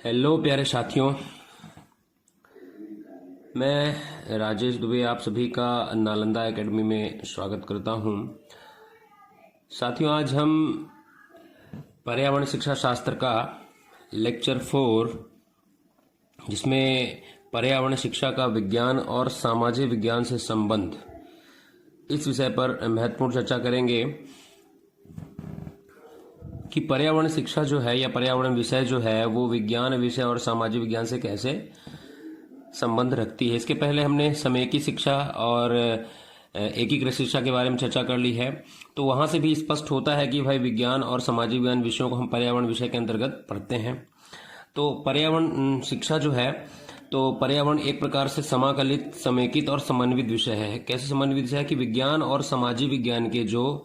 Hello प्यारे साथियों, मैं राजेश दुबे आप सभी का नालंदा एकेडमी में स्वागत करता हूं। साथियों, आज हम पर्यावरण शिक्षा शास्त्र का लेक्चर 4, जिसमें पर्यावरण शिक्षा का विज्ञान और सामाजिक विज्ञान से संबंध, इस विषय पर महत्वपूर्ण चर्चा करेंगे कि पर्यावरण शिक्षा जो है या पर्यावरण विषय जो है वो विज्ञान विषय और सामाजिक विज्ञान से कैसे संबंध रखती है। इसके पहले हमने समेकी शिक्षा और एकीकृत शिक्षा के बारे में चर्चा कर ली है, तो वहां से भी स्पष्ट होता है कि भाई विज्ञान और सामाजिक विज्ञान विषयों को हम पर्यावरण विषय के अंतर्गत पढ़ते हैं। तो पर्यावरण शिक्षा जो है, तो पर्यावरण एक प्रकार से समाकलित, समेकित और समन्वित विषय है। कैसे समन्वित विषय है कि विज्ञान और सामाजिक विज्ञान के जो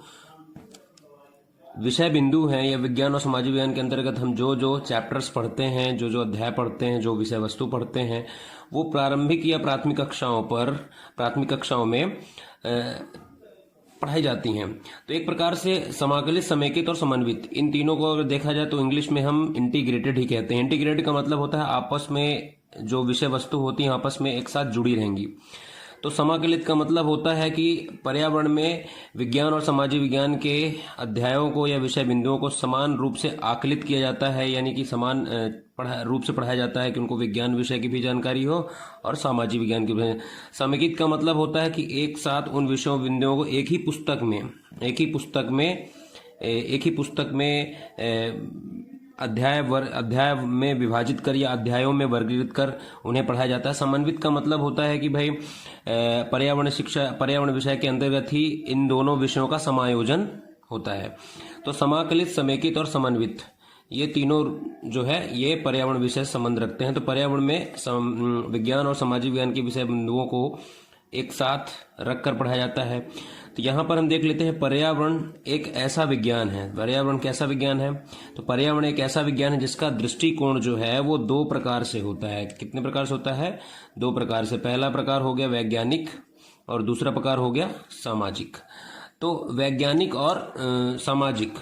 विषय बिंदु हैं या विज्ञान और सामाजिक विज्ञान के अंतर्गत हम जो जो चैप्टर्स पढ़ते हैं, जो जो अध्याय पढ़ते हैं, जो विषय वस्तु पढ़ते हैं, वो प्रारंभिक या प्राथमिक कक्षाओं में पढ़ाई जाती हैं। तो एक प्रकार से समाकलित, समेकित और समन्वित, इन तीनों को अगर देखा जाए तो इंग्लिश में हम इंटीग्रेटेड ही कहते हैं। इंटीग्रेटेड का मतलब होता है आपस में जो विषय वस्तु होती है आपस में एक साथ जुड़ी रहेंगी। तो समाकलित का मतलब होता है कि पर्यावरण में विज्ञान और सामाजिक विज्ञान के अध्यायों को या विषय बिंदुओं को समान रूप से आकलित किया जाता है, यानी कि समान रूप से पढ़ाया जाता है कि उनको विज्ञान विषय की भी जानकारी हो और सामाजिक विज्ञान की भी। समेकित का मतलब होता है कि एक साथ उन विषयों बिंदुओं को एक ही पुस्तक में अध्याय में विभाजित कर या अध्यायों में वर्गीकृत कर उन्हें पढ़ाया जाता है। समन्वित का मतलब होता है कि भाई पर्यावरण विषय के अंतर्गत ही इन दोनों विषयों का समायोजन होता है। तो समाकलित, समेकित और समन्वित, ये तीनों जो है ये पर्यावरण विषय से संबंध रखते हैं। तो पर्यावरण में विज्ञान और सामाजिक विज्ञान के विषय बिंदुओं को एक साथ रखकर पढ़ाया जाता है। तो यहाँ पर हम देख लेते हैं पर्यावरण एक ऐसा विज्ञान है। पर्यावरण कैसा विज्ञान है? तो पर्यावरण एक ऐसा विज्ञान है जिसका दृष्टिकोण जो है वो दो प्रकार से होता है। कितने प्रकार से होता है? दो प्रकार से। पहला प्रकार हो गया वैज्ञानिक और दूसरा प्रकार हो गया सामाजिक। तो वैज्ञानिक और सामाजिक,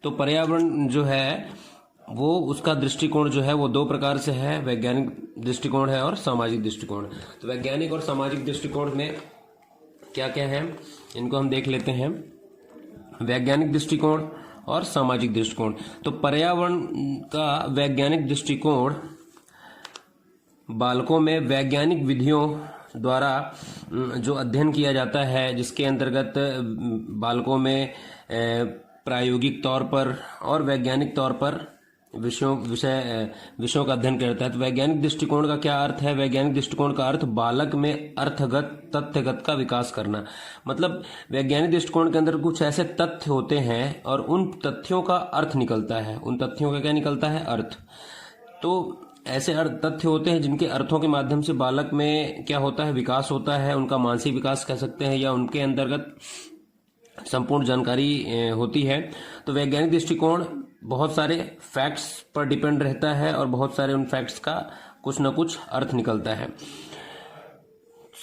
तो पर्यावरण जो है वो उसका दृष्टिकोण जो है वो दो प्रकार से है, वैज्ञानिक दृष्टिकोण है और सामाजिक दृष्टिकोण। तो वैज्ञानिक और सामाजिक दृष्टिकोण में क्या क्या है, इनको हम देख लेते हैं। वैज्ञानिक दृष्टिकोण और सामाजिक दृष्टिकोण। तो पर्यावरण का वैज्ञानिक दृष्टिकोण बालकों में वैज्ञानिक विधियों द्वारा जो अध्ययन किया जाता है, जिसके अंतर्गत बालकों में प्रायोगिक तौर पर और वैज्ञानिक तौर पर विषयों का अध्ययन करता है। तो वैज्ञानिक दृष्टिकोण का क्या अर्थ है? वैज्ञानिक दृष्टिकोण का अर्थ बालक में अर्थगत, तथ्यगत का विकास करना। मतलब वैज्ञानिक दृष्टिकोण के अंदर कुछ ऐसे तथ्य होते हैं और उन तथ्यों का अर्थ निकलता है। उन तथ्यों का क्या निकलता है? अर्थ। तो ऐसे तथ्य होते हैं जिनके अर्थों के माध्यम से बालक में क्या होता है? विकास होता है। उनका मानसिक विकास कह सकते हैं, या उनके अंतर्गत संपूर्ण जानकारी होती है। तो वैज्ञानिक दृष्टिकोण बहुत सारे फैक्ट्स पर डिपेंड रहता है और बहुत सारे उन फैक्ट्स का कुछ न कुछ अर्थ निकलता है।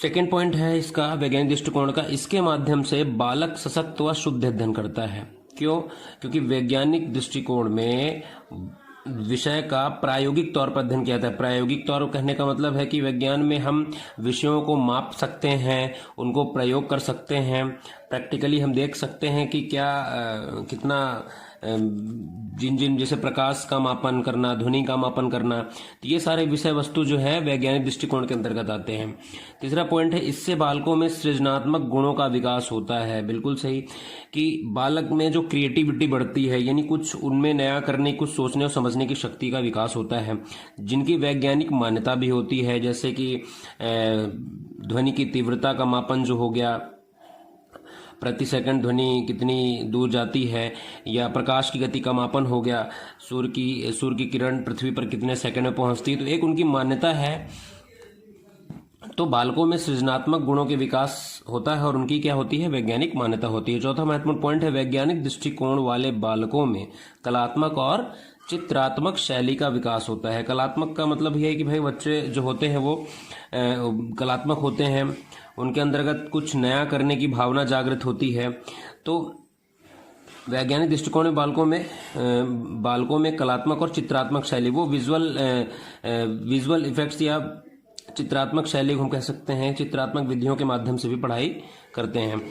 सेकेंड पॉइंट है इसका वैज्ञानिक दृष्टिकोण का, इसके माध्यम से बालक सशक्त व शुद्ध अध्ययन करता है। क्यों? क्योंकि वैज्ञानिक दृष्टिकोण में विषय का प्रायोगिक तौर पर अध्ययन किया जाता है। प्रायोगिक तौर कहने का मतलब है कि विज्ञान में हम विषयों को माप सकते हैं, उनको प्रयोग कर सकते हैं। प्रैक्टिकली हम देख सकते हैं कि क्या कितना जिन जैसे प्रकाश का मापन करना, ध्वनि का मापन करना, तो ये सारे विषय वस्तु जो है वैज्ञानिक दृष्टिकोण के अंतर्गत आते हैं। तीसरा पॉइंट है, इससे बालकों में सृजनात्मक गुणों का विकास होता है। बिल्कुल सही, कि बालक में जो क्रिएटिविटी बढ़ती है, यानी कुछ उनमें नया करने, कुछ सोचने और समझने की शक्ति का विकास होता है, जिनकी वैज्ञानिक मान्यता भी होती है। जैसे कि ध्वनि की तीव्रता का मापन जो हो गया, प्रति सेकंड ध्वनि कितनी दूर जाती है, या प्रकाश की गति का मापन हो गया, सूर्य की किरण पृथ्वी पर कितने सेकंड में पहुंचती है, तो एक उनकी मान्यता है। तो बालकों में सृजनात्मक गुणों के विकास होता है और उनकी क्या होती है? वैज्ञानिक मान्यता होती है। चौथा महत्वपूर्ण पॉइंट है, वैज्ञानिक दृष्टिकोण वाले बालकों में कलात्मक और चित्रात्मक शैली का विकास होता है। कलात्मक का मतलब यह है कि भाई बच्चे जो होते हैं वो कलात्मक होते हैं, उनके अंतर्गत कुछ नया करने की भावना जागृत होती है। तो वैज्ञानिक दृष्टिकोण में बालकों में कलात्मक और चित्रात्मक शैली, वो विजुअल इफेक्ट्स या चित्रात्मक शैली हम कह सकते हैं, चित्रात्मक विधियों के माध्यम से भी पढ़ाई करते हैं।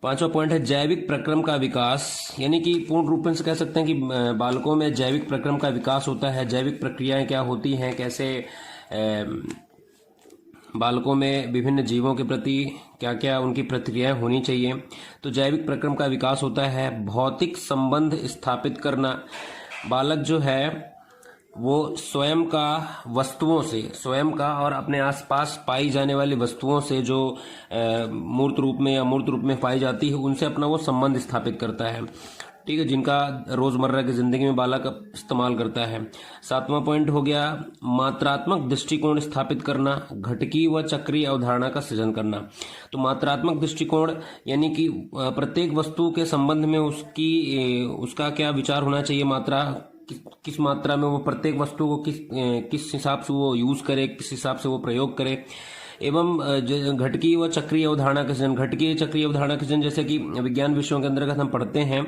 5वां पॉइंट है जैविक प्रक्रम का विकास, यानी कि पूर्ण रूप से कह सकते हैं कि बालकों में जैविक प्रक्रम का विकास होता है। जैविक प्रक्रियाएं क्या होती हैं, कैसे बालकों में विभिन्न जीवों के प्रति क्या क्या उनकी प्रतिक्रियाएं होनी चाहिए। तो जैविक प्रक्रम का विकास होता है। भौतिक संबंध स्थापित करना, बालक जो है वो स्वयं का और अपने आसपास पाई जाने वाली वस्तुओं से जो मूर्त रूप में या अमूर्त रूप में पाई जाती है उनसे अपना वो संबंध स्थापित करता है, ठीक है, जिनका रोजमर्रा की जिंदगी में बालक इस्तेमाल करता है। 7वां पॉइंट हो गया मात्रात्मक दृष्टिकोण स्थापित करना, घटकी व चक्रीय अवधारणा का सृजन करना। तो मात्रात्मक दृष्टिकोण यानी कि प्रत्येक वस्तु के संबंध में उसका क्या विचार होना चाहिए, मात्रा किस मात्रा में वो प्रत्येक वस्तु को किस हिसाब से वो यूज करे, किस हिसाब से वो प्रयोग करे। एवं घटकी व चक्रीय अवधारणा का सृजन, घटकीय चक्रीय अवधारणा का सृजन, जैसे कि विज्ञान विषयों के अंतर्गत हम पढ़ते हैं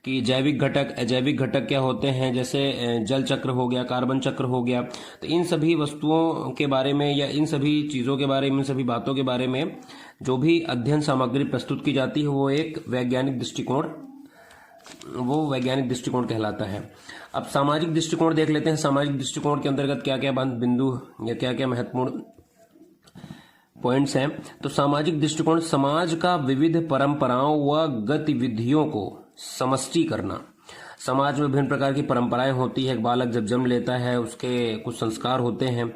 कि जैविक घटक अजैविक घटक क्या होते हैं, जैसे जल चक्र हो गया, कार्बन चक्र हो गया। तो इन सभी वस्तुओं के बारे में या इन सभी चीज़ों के बारे में, इन सभी बातों के बारे में जो भी अध्ययन सामग्री प्रस्तुत की जाती है वो एक वैज्ञानिक दृष्टिकोण कहलाता है। अब सामाजिक दृष्टिकोण देख लेते हैं। सामाजिक दृष्टिकोण के अंतर्गत क्या क्या बिंदु या क्या क्या महत्वपूर्ण पॉइंट्स हैं। तो सामाजिक दृष्टिकोण समाज का विविध परंपराओं व गतिविधियों को समष्टि करना। समाज में विभिन्न प्रकार की परंपराएं होती है, एक बालक जब जन्म लेता है उसके कुछ संस्कार होते हैं,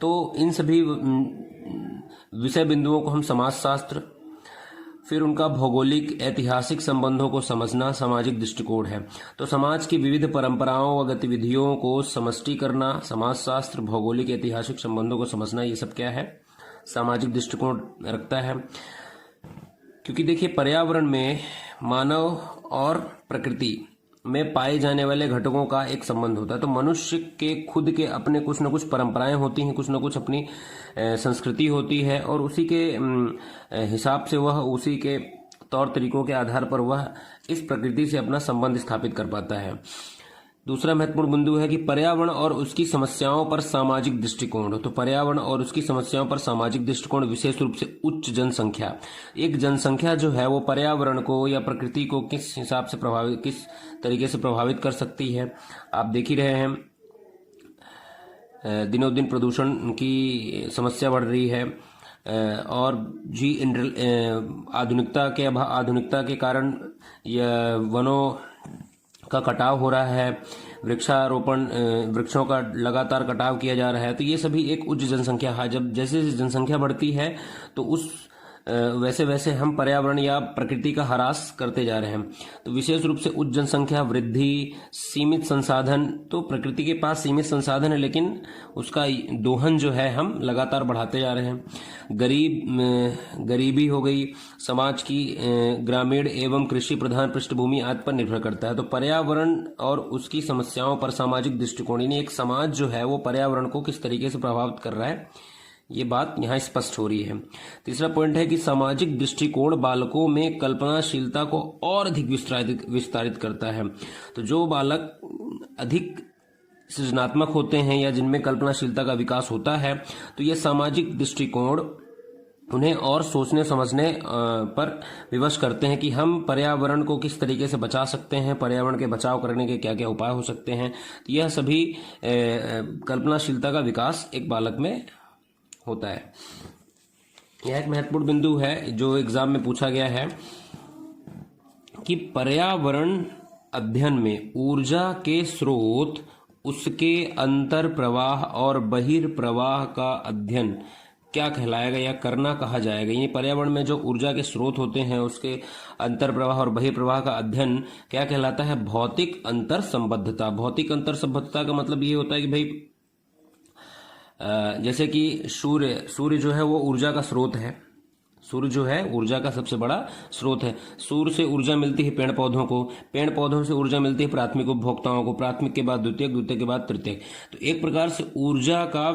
तो इन सभी विषय बिंदुओं को हम समाजशास्त्र, फिर उनका भौगोलिक ऐतिहासिक संबंधों को समझना सामाजिक दृष्टिकोण है। तो समाज की विविध परंपराओं व गतिविधियों को समष्टि करना, समाजशास्त्र, भौगोलिक ऐतिहासिक संबंधों को समझना, ये सब क्या है, सामाजिक दृष्टिकोण रखता है। क्योंकि देखिए पर्यावरण में मानव और प्रकृति में पाए जाने वाले घटकों का एक संबंध होता है। तो मनुष्य के खुद के अपने कुछ न कुछ परंपराएं होती हैं, कुछ न कुछ अपनी संस्कृति होती है, और उसी के हिसाब से वह उसी के तौर तरीकों के आधार पर वह इस प्रकृति से अपना संबंध स्थापित कर पाता है। दूसरा महत्वपूर्ण बिंदु है कि पर्यावरण और उसकी समस्याओं पर सामाजिक दृष्टिकोण। तो पर्यावरण और उसकी समस्याओं पर सामाजिक दृष्टिकोण विशेष रूप से उच्च जनसंख्या, एक जनसंख्या जो है वो पर्यावरण को या प्रकृति को किस हिसाब से किस तरीके से प्रभावित कर सकती है। आप देख ही रहे हैं दिनों दिन प्रदूषण की समस्या बढ़ रही है, और आधुनिकता के कारण वनों का कटाव हो रहा है, वृक्षों का लगातार कटाव किया जा रहा है। तो ये सभी एक उच्च जनसंख्या है। जब जैसे जनसंख्या बढ़ती है तो वैसे वैसे हम पर्यावरण या प्रकृति का ह्रास करते जा रहे हैं। तो विशेष रूप से उच्च जनसंख्या वृद्धि, सीमित संसाधन, तो प्रकृति के पास सीमित संसाधन है लेकिन उसका दोहन जो है हम लगातार बढ़ाते जा रहे हैं। गरीबी हो गई, समाज की ग्रामीण एवं कृषि प्रधान पृष्ठभूमि आदि पर निर्भर करता है। तो पर्यावरण और उसकी समस्याओं पर सामाजिक दृष्टिकोण, यानी एक समाज जो है वो पर्यावरण को किस तरीके से प्रभावित कर रहा है, ये बात यहाँ स्पष्ट हो रही है। तीसरा पॉइंट है कि सामाजिक दृष्टिकोण बालकों में कल्पनाशीलता को और अधिक विस्तारित करता है। तो जो बालक अधिक सृजनात्मक होते हैं या जिनमें कल्पनाशीलता का विकास होता है, तो ये सामाजिक दृष्टिकोण उन्हें और सोचने समझने पर विवश करते हैं कि हम पर्यावरण को किस तरीके से बचा सकते हैं, पर्यावरण के बचाव करने के क्या क्या उपाय हो सकते हैं। तो यह सभी कल्पनाशीलता का विकास एक बालक में होता है। यह एक महत्वपूर्ण बिंदु है जो एग्जाम में पूछा गया है कि पर्यावरण अध्ययन में ऊर्जा के स्रोत, उसके अंतर प्रवाह और बहिर्प्रवाह का अध्ययन क्या कहलाएगा या करना कहा जाएगा। ये पर्यावरण में जो ऊर्जा के स्रोत होते हैं उसके अंतर प्रवाह और बहिर्प्रवाह का अध्ययन क्या कहलाता है, भौतिक अंतर संबद्धता। भौतिक अंतर संबद्धता का मतलब ये होता है कि भाई जैसे कि सूर्य जो है वो ऊर्जा का स्रोत है, सूर्य जो है ऊर्जा का सबसे बड़ा स्रोत है। सूर्य से ऊर्जा मिलती है पेड़ पौधों को, पेड़ पौधों से ऊर्जा मिलती है प्राथमिक उपभोक्ताओं को, प्राथमिक के बाद द्वितीयक, द्वितीयक के बाद तृतीयक। तो एक प्रकार से ऊर्जा का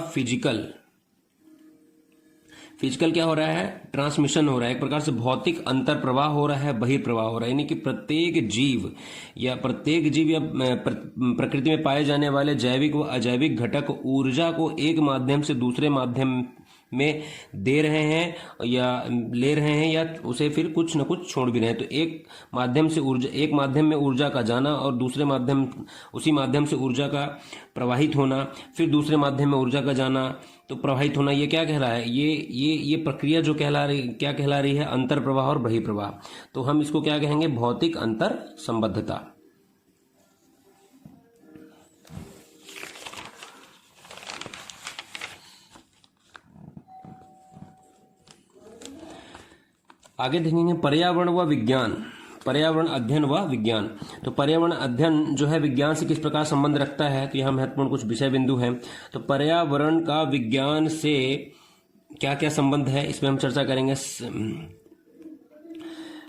फिजिकल क्या हो रहा है, ट्रांसमिशन हो रहा है, एक प्रकार से भौतिक अंतर प्रवाह हो रहा है, बहिर्प्रवाह हो रहा है, यानी कि प्रत्येक जीव या प्रकृति में पाए जाने वाले जैविक व अजैविक घटक ऊर्जा को एक माध्यम से दूसरे माध्यम में दे रहे हैं या ले रहे हैं, या उसे फिर कुछ न कुछ छोड़ भी रहे हैं। तो एक माध्यम में ऊर्जा का जाना और दूसरे माध्यम, उसी माध्यम से ऊर्जा का प्रवाहित होना, फिर दूसरे माध्यम में ऊर्जा का जाना, तो प्रवाहित होना, ये क्या कह रहा है, ये प्रक्रिया जो क्या कहला रही है, अंतर प्रवाह और बहिर्प्रवाह। तो हम इसको क्या कहेंगे, भौतिक अंतर संबद्धता। आगे देखेंगे पर्यावरण व विज्ञान, पर्यावरण अध्ययन व विज्ञान। तो पर्यावरण अध्ययन जो है विज्ञान से किस प्रकार संबंध रखता है, तो यहाँ महत्वपूर्ण कुछ विषय बिंदु हैं। तो पर्यावरण का विज्ञान से क्या क्या संबंध है, इसमें हम चर्चा करेंगे।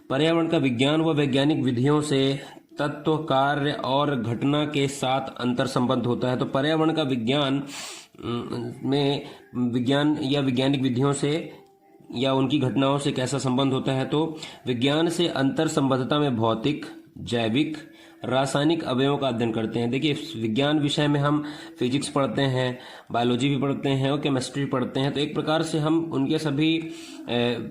पर्यावरण का विज्ञान व वैज्ञानिक विधियों से तत्व, कार्य और घटना के साथ अंतर संबंध होता है। तो पर्यावरण का विज्ञान में विज्ञान या वैज्ञानिक विधियों से या उनकी घटनाओं से कैसा संबंध होता है, तो विज्ञान से अंतर संबद्धता में भौतिक, जैविक, रासायनिक अवयवों का अध्ययन करते हैं। देखिए, विज्ञान विषय में हम फिजिक्स पढ़ते हैं, बायोलॉजी भी पढ़ते हैं और केमिस्ट्री पढ़ते हैं। तो एक प्रकार से हम उनके सभी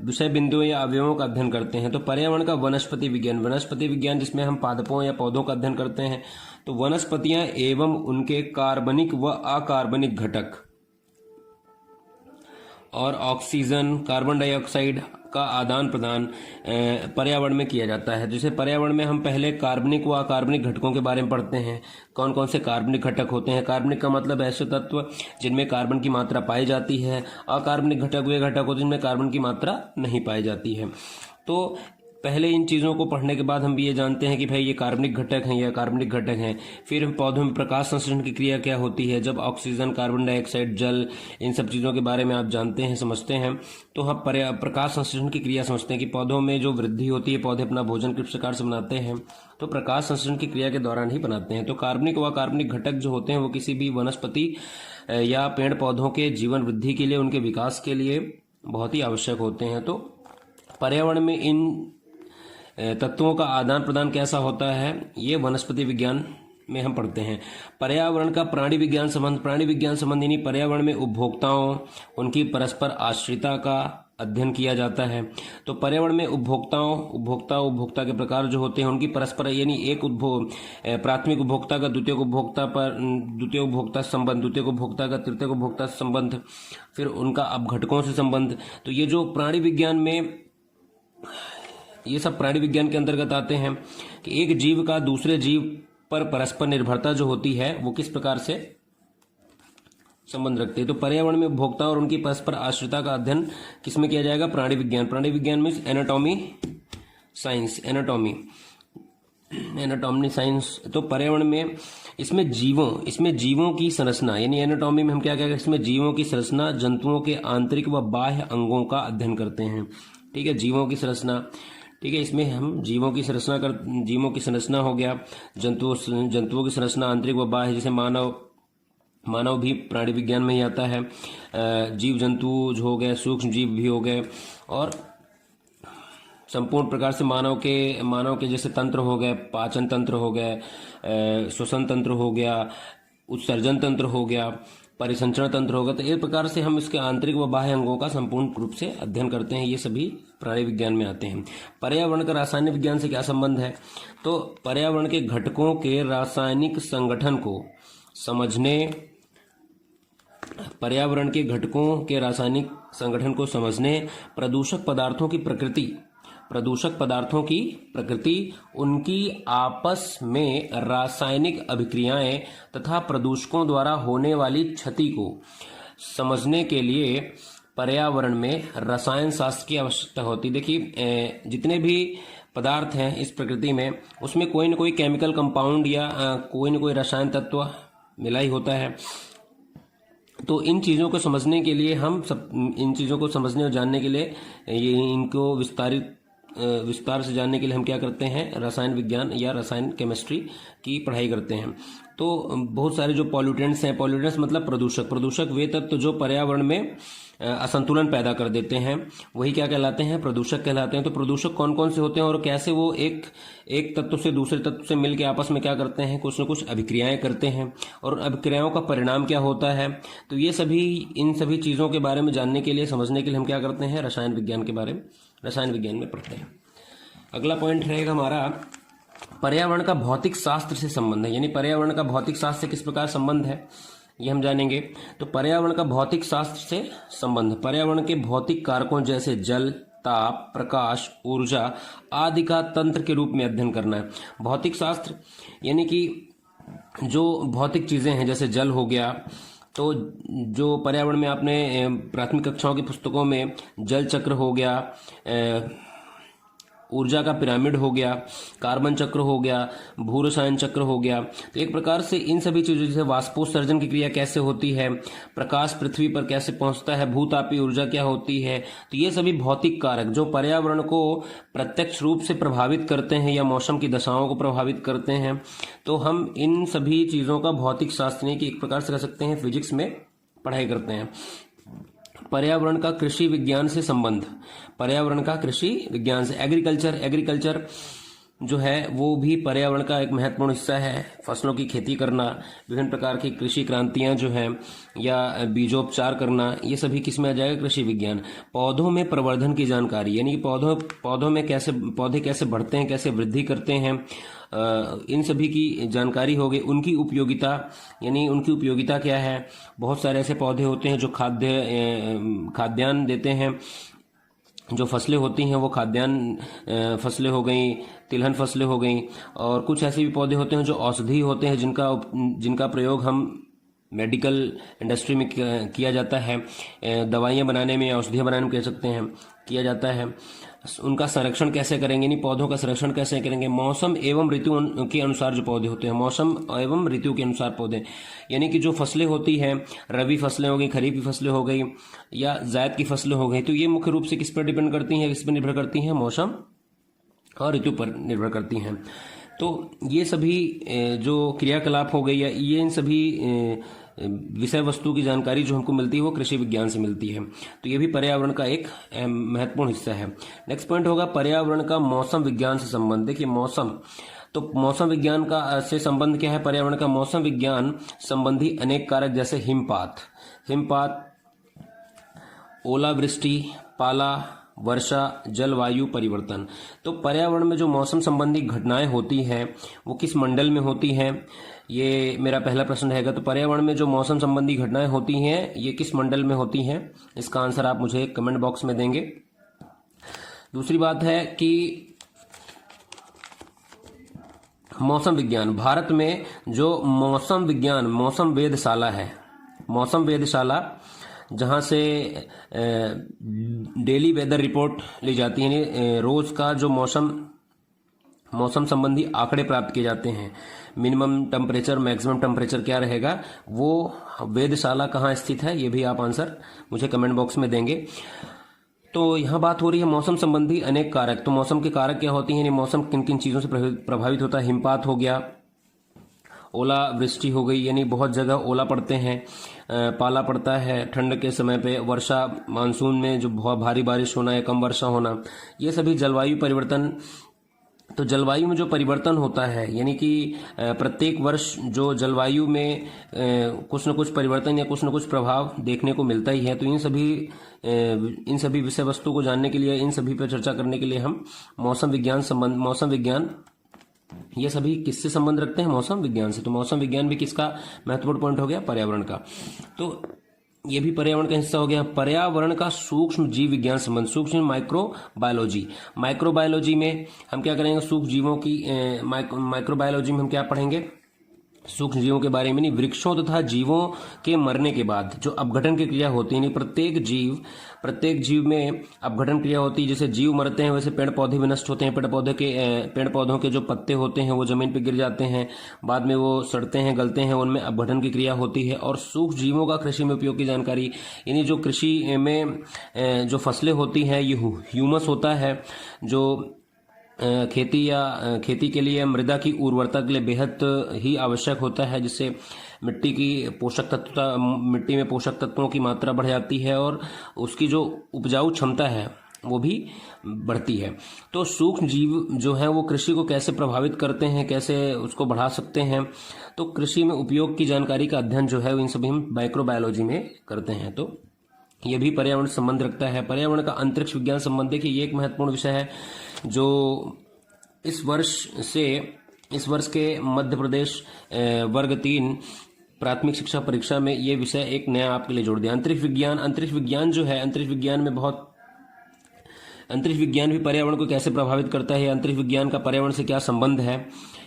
विषय बिंदुओं या अवयवों का अध्ययन करते हैं। तो पर्यावरण का वनस्पति विज्ञान जिसमें हम पादपों या पौधों का अध्ययन करते हैं। तो वनस्पतियां एवं उनके कार्बनिक व अकार्बनिक घटक और ऑक्सीजन, कार्बन डाइऑक्साइड का आदान प्रदान पर्यावरण में किया जाता है। जैसे पर्यावरण में हम पहले कार्बनिक व अकार्बनिक घटकों के बारे में पढ़ते हैं। कौन कौन से कार्बनिक घटक होते हैं? कार्बनिक का मतलब ऐसे तत्व जिनमें कार्बन की मात्रा पाई जाती है। अकार्बनिक घटक वे घटक होते हैं जिनमें कार्बन की मात्रा नहीं पाई जाती है। तो पहले इन चीज़ों को पढ़ने के बाद हम भी ये जानते हैं कि भाई ये कार्बनिक घटक हैं या कार्बनिक घटक हैं। फिर हम पौधों में प्रकाश संश्लेषण की क्रिया क्या होती है, जब ऑक्सीजन, कार्बन डाइऑक्साइड, जल, इन सब चीज़ों के बारे में आप जानते हैं, समझते हैं। तो हम प्रकाश संश्लेषण की क्रिया समझते हैं कि पौधों में जो वृद्धि होती है, पौधे अपना भोजन किस प्रकार से बनाते हैं, तो प्रकाश संश्लेषण की क्रिया के दौरान ही बनाते हैं। तो कार्बनिक व अकार्बनिक घटक जो होते हैं वो किसी भी वनस्पति या पेड़ पौधों के जीवन वृद्धि के लिए, उनके विकास के लिए बहुत ही आवश्यक होते हैं। तो पर्यावरण में इन तत्वों का आदान प्रदान कैसा होता है, ये वनस्पति विज्ञान में हम पढ़ते हैं। पर्यावरण का प्राणी विज्ञान संबंध यानी पर्यावरण में उपभोक्ताओं, उनकी परस्पर आश्रितता का अध्ययन किया जाता है। तो पर्यावरण में उपभोक्ता के प्रकार जो होते हैं, उनकी परस्पर यानी एक प्राथमिक उपभोक्ता का द्वितीय उपभोक्ता संबंध, द्वितीय उपभोक्ता का तृतीय उपभोक्ता संबंध, फिर उनका अपघटकों से संबंध। तो ये जो प्राणी विज्ञान में, ये सब प्राणी विज्ञान के अंतर्गत आते हैं कि एक जीव का दूसरे जीव पर परस्पर निर्भरता जो होती है वो किस प्रकार से संबंध रखते हैं। तो पर्यावरण में उपभोक्ता और उनकी परस्पर आश्रितता का अध्ययन किसमें किया जाएगा? प्राणी विज्ञान में एनाटॉमी साइंस। तो पर्यावरण में इसमें जीवों की संरचना, यानी एनाटॉमी में हम क्या कहेंगे, इसमें जीवों की संरचना, जंतुओं के आंतरिक व बाह्य अंगों का अध्ययन करते हैं। ठीक है, जीवों की संरचना, ठीक है, इसमें हम जीवों की संरचना हो गया, जंतुओं की संरचना आंतरिक व बाह्य, जैसे मानव भी प्राणी विज्ञान में ही आता है। जीव जंतु जो हो गए, सूक्ष्म जीव भी हो गए, और संपूर्ण प्रकार से मानव के जैसे तंत्र हो गए, पाचन तंत्र हो गए, श्वसन तंत्र हो गया, उत्सर्जन तंत्र हो गया, परिसंचरण तंत्र होगा। तो एक प्रकार से हम इसके आंतरिक व बाह्य अंगों का संपूर्ण रूप से अध्ययन करते हैं। ये सभी प्राणी विज्ञान में आते हैं। पर्यावरण का रासायनिक विज्ञान से क्या संबंध है? तो पर्यावरण के घटकों के रासायनिक संगठन को समझने, प्रदूषक पदार्थों की प्रकृति, उनकी आपस में रासायनिक अभिक्रियाएं तथा प्रदूषकों द्वारा होने वाली क्षति को समझने के लिए पर्यावरण में रसायन शास्त्र की आवश्यकता होती है। देखिए, जितने भी पदार्थ हैं इस प्रकृति में, उसमें कोई न कोई केमिकल कंपाउंड या कोई न कोई रसायन तत्व मिला ही होता है। तो इन चीज़ों को समझने के लिए इन चीज़ों को समझने और जानने के लिए इनको विस्तारित विस्तार से जानने के लिए हम क्या करते हैं, रसायन विज्ञान या रसायन केमिस्ट्री की पढ़ाई करते हैं। तो बहुत सारे जो पॉल्यूटेंट्स हैं, पॉल्यूटेंट्स मतलब प्रदूषक, प्रदूषक वे तत्व जो पर्यावरण में असंतुलन पैदा कर देते हैं, वही क्या कहलाते हैं, प्रदूषक कहलाते हैं। तो प्रदूषक कौन कौन से होते हैं और कैसे वो एक तत्व से दूसरे तत्व से मिलकर आपस में क्या करते हैं, कुछ न कुछ अभिक्रियाएं करते हैं, और अभिक्रियाओं का परिणाम क्या होता है। तो ये सभी, इन सभी चीज़ों के बारे में जानने के लिए, समझने के लिए हम क्या करते हैं, रसायन विज्ञान के बारे में, रसायन विज्ञान में पढ़ते हैं। अगला पॉइंट रहेगा हमारा पर्यावरण का भौतिक शास्त्र से संबंध है, यानी पर्यावरण का भौतिक शास्त्र से किस प्रकार संबंध है ये हम जानेंगे। तो पर्यावरण का भौतिक शास्त्र से संबंध, पर्यावरण के भौतिक कारकों जैसे जल, ताप, प्रकाश, ऊर्जा आदि का तंत्र के रूप में अध्ययन करना है। भौतिक शास्त्र यानी कि जो भौतिक चीजें हैं, जैसे जल हो गया, तो जो पर्यावरण में आपने प्राथमिक कक्षाओं की पुस्तकों में जल चक्र हो गया, ऊर्जा का पिरामिड हो गया, कार्बन चक्र हो गया, भूरसायन चक्र हो गया। तो एक प्रकार से इन सभी चीजों, जैसे वाष्पोत्सर्जन की क्रिया कैसे होती है, प्रकाश पृथ्वी पर कैसे पहुंचता है, भूतापीय ऊर्जा क्या होती है, तो ये सभी भौतिक कारक जो पर्यावरण को प्रत्यक्ष रूप से प्रभावित करते हैं या मौसम की दशाओं को प्रभावित करते हैं, तो हम इन सभी चीजों का भौतिक शास्त्र की एक प्रकार से कह सकते हैं फिजिक्स में पढ़ाई करते हैं। पर्यावरण का कृषि विज्ञान से संबंध, पर्यावरण का कृषि विज्ञान से, एग्रीकल्चर जो है वो भी पर्यावरण का एक महत्वपूर्ण हिस्सा है। फसलों की खेती करना, विभिन्न प्रकार की कृषि क्रांतियां जो हैं, या बीजोपचार करना, ये सभी किसमें आ जाएगा, कृषि विज्ञान। पौधों में प्रवर्धन की जानकारी, यानी कि पौधों में पौधे कैसे बढ़ते हैं, कैसे वृद्धि करते हैं, इन सभी की जानकारी हो गई। उनकी उपयोगिता, यानी उनकी उपयोगिता क्या है। बहुत सारे ऐसे पौधे होते हैं जो खाद्यान्न देते हैं, जो फसलें होती हैं वो खाद्यान्न फसलें हो गई, तिलहन फसलें हो गई, और कुछ ऐसे भी पौधे होते हैं जो औषधि होते हैं, जिनका प्रयोग हम मेडिकल इंडस्ट्री में किया जाता है, दवाइयाँ बनाने में, औषधियाँ बनाने में कह सकते हैं, किया जाता है। उनका संरक्षण कैसे करेंगे, यानी पौधों का संरक्षण कैसे करेंगे। मौसम एवं ऋतु के अनुसार जो पौधे होते हैं, मौसम एवं ऋतु के अनुसार पौधे, यानी कि जो फसलें होती हैं, रबी फसलें हो गई, खरीफ की फसलें हो गई, या जायद की फसलें हो गई, तो ये मुख्य रूप से किस पर डिपेंड करती हैं, किस पर निर्भर करती हैं, मौसम और ऋतु पर निर्भर करती हैं। तो ये सभी जो क्रियाकलाप हो गई, या ये इन सभी विषय वस्तु की जानकारी जो हमको मिलती है वो कृषि विज्ञान से मिलती है। तो ये भी पर्यावरण का एक महत्वपूर्ण हिस्सा है। नेक्स्ट पॉइंट होगा पर्यावरण का मौसम विज्ञान से संबंध। देखिए मौसम, तो मौसम विज्ञान का से संबंध क्या है, पर्यावरण का मौसम विज्ञान संबंधी अनेक कारक जैसे हिमपात, ओलावृष्टि, पाला, वर्षा, जलवायु परिवर्तन। तो पर्यावरण में जो मौसम संबंधी घटनाएं होती हैं वो किस मंडल में होती हैं, ये मेरा पहला प्रश्न रहेगा। तो पर्यावरण में जो मौसम संबंधी घटनाएं होती हैं ये किस मंडल में होती हैं, इसका आंसर आप मुझे कमेंट बॉक्स में देंगे। दूसरी बात है कि मौसम विज्ञान, भारत में जो मौसम विज्ञान, मौसम वेधशाला है, मौसम वेधशाला जहाँ से डेली वेदर रिपोर्ट ली जाती है, यानी रोज का जो मौसम संबंधी आंकड़े प्राप्त किए जाते हैं, मिनिमम टेम्परेचर, मैक्सिमम टेम्परेचर क्या रहेगा, वो वेधशाला कहाँ स्थित है, ये भी आप आंसर मुझे कमेंट बॉक्स में देंगे। तो यहाँ बात हो रही है मौसम संबंधी अनेक कारक। तो मौसम के कारक क्या होती हैं, मौसम किन किन चीज़ों से प्रभावित होता है। हिमपात हो गया, ओला वृष्टि हो गई, यानी बहुत जगह ओला पड़ते हैं, पाला पड़ता है ठंड के समय पे, वर्षा मानसून में जो बहुत भारी बारिश होना या कम वर्षा होना, ये सभी जलवायु परिवर्तन। तो जलवायु में जो परिवर्तन होता है, यानी कि प्रत्येक वर्ष जो जलवायु में कुछ न कुछ परिवर्तन या कुछ न कुछ प्रभाव देखने को मिलता ही है। तो इन सभी विषय वस्तु को जानने के लिए, इन सभी पर चर्चा करने के लिए हम मौसम विज्ञान ये सभी किससे संबंध रखते हैं, मौसम विज्ञान से। तो मौसम विज्ञान भी किसका महत्वपूर्ण पॉइंट हो गया, पर्यावरण का। तो ये भी पर्यावरण का हिस्सा हो गया। पर्यावरण का सूक्ष्म जीव विज्ञान संबंध, सूक्ष्म माइक्रोबायोलॉजी में हम क्या करेंगे, सूक्ष्म जीवों की माइक्रोबायोलॉजी में हम क्या पढ़ेंगे, सूक्ष्म जीवों के बारे में नहीं, वृक्षों तथा जीवों के मरने के बाद जो अपघटन की क्रिया होती है, नहीं प्रत्येक जीव में अपघटन क्रिया होती है। जैसे जीव मरते हैं वैसे पेड़ पौधे भी नष्ट होते हैं। पेड़ पौधों के जो पत्ते होते हैं वो जमीन पर गिर जाते हैं, बाद में वो सड़ते हैं, गलते हैं, उनमें अपघटन की क्रिया होती है। और सूक्ष्म जीवों का कृषि में उपयोग की जानकारी, यानी जो कृषि में जो फसलें होती हैं, ये ह्यूमस होता है जो खेती के लिए मृदा की उर्वरता के लिए बेहद ही आवश्यक होता है, जिससे मिट्टी में पोषक तत्वों की मात्रा बढ़ जाती है और उसकी जो उपजाऊ क्षमता है वो भी बढ़ती है। तो सूक्ष्म जीव जो है वो कृषि को कैसे प्रभावित करते हैं, कैसे उसको बढ़ा सकते हैं, तो कृषि में उपयोग की जानकारी का अध्ययन जो है इन सभी हम माइक्रोबायोलॉजी में करते हैं। तो ये भी पर्यावरण से संबंध रखता है। पर्यावरण का अंतरिक्ष विज्ञान संबंध, देखिए ये एक महत्वपूर्ण विषय है जो इस वर्ष के मध्य प्रदेश वर्ग 3 प्राथमिक शिक्षा परीक्षा में ये विषय एक नया आपके लिए जोड़ दिया। अंतरिक्ष विज्ञान जो है, अंतरिक्ष विज्ञान भी पर्यावरण को कैसे प्रभावित करता है, अंतरिक्ष विज्ञान का पर्यावरण से क्या संबंध है,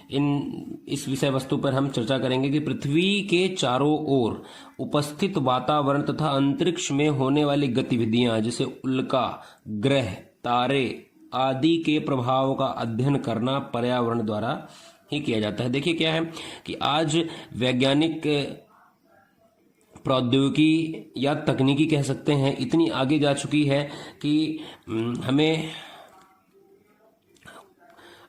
इस विषय वस्तु पर हम चर्चा करेंगे कि पृथ्वी के चारों ओर उपस्थित वातावरण तथा अंतरिक्ष में होने वाली गतिविधियां जैसे उल्का, ग्रह, तारे आदि के प्रभाव का अध्ययन करना पर्यावरण द्वारा ही किया जाता है। देखिए क्या है कि आज वैज्ञानिक प्रौद्योगिकी या तकनीकी कह सकते हैं इतनी आगे जा चुकी है कि हमें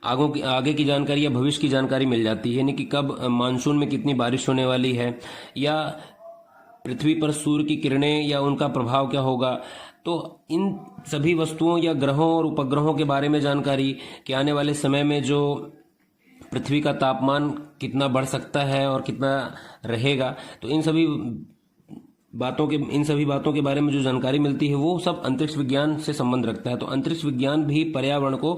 आगे की जानकारी या भविष्य की जानकारी मिल जाती है, यानी कि कब मानसून में कितनी बारिश होने वाली है या पृथ्वी पर सूर्य की किरणें या उनका प्रभाव क्या होगा। तो इन सभी वस्तुओं या ग्रहों और उपग्रहों के बारे में जानकारी कि आने वाले समय में जो पृथ्वी का तापमान कितना बढ़ सकता है और कितना रहेगा, तो इन सभी बातों के बारे में जो जानकारी मिलती है वो सब अंतरिक्ष विज्ञान से संबंध रखता है। तो अंतरिक्ष विज्ञान भी पर्यावरण को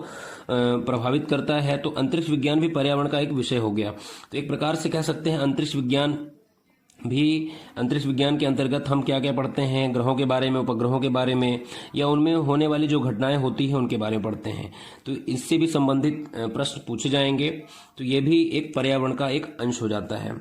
प्रभावित करता है। तो अंतरिक्ष विज्ञान भी पर्यावरण का एक विषय हो गया। तो एक प्रकार से कह सकते हैं अंतरिक्ष विज्ञान के अंतर्गत हम क्या क्या पढ़ते हैं, ग्रहों के बारे में, उपग्रहों के बारे में, या उनमें होने वाली जो घटनाएं होती हैं उनके बारे में पढ़ते हैं। तो इससे भी संबंधित प्रश्न पूछे जाएंगे। तो ये भी एक पर्यावरण का एक अंश हो जाता है।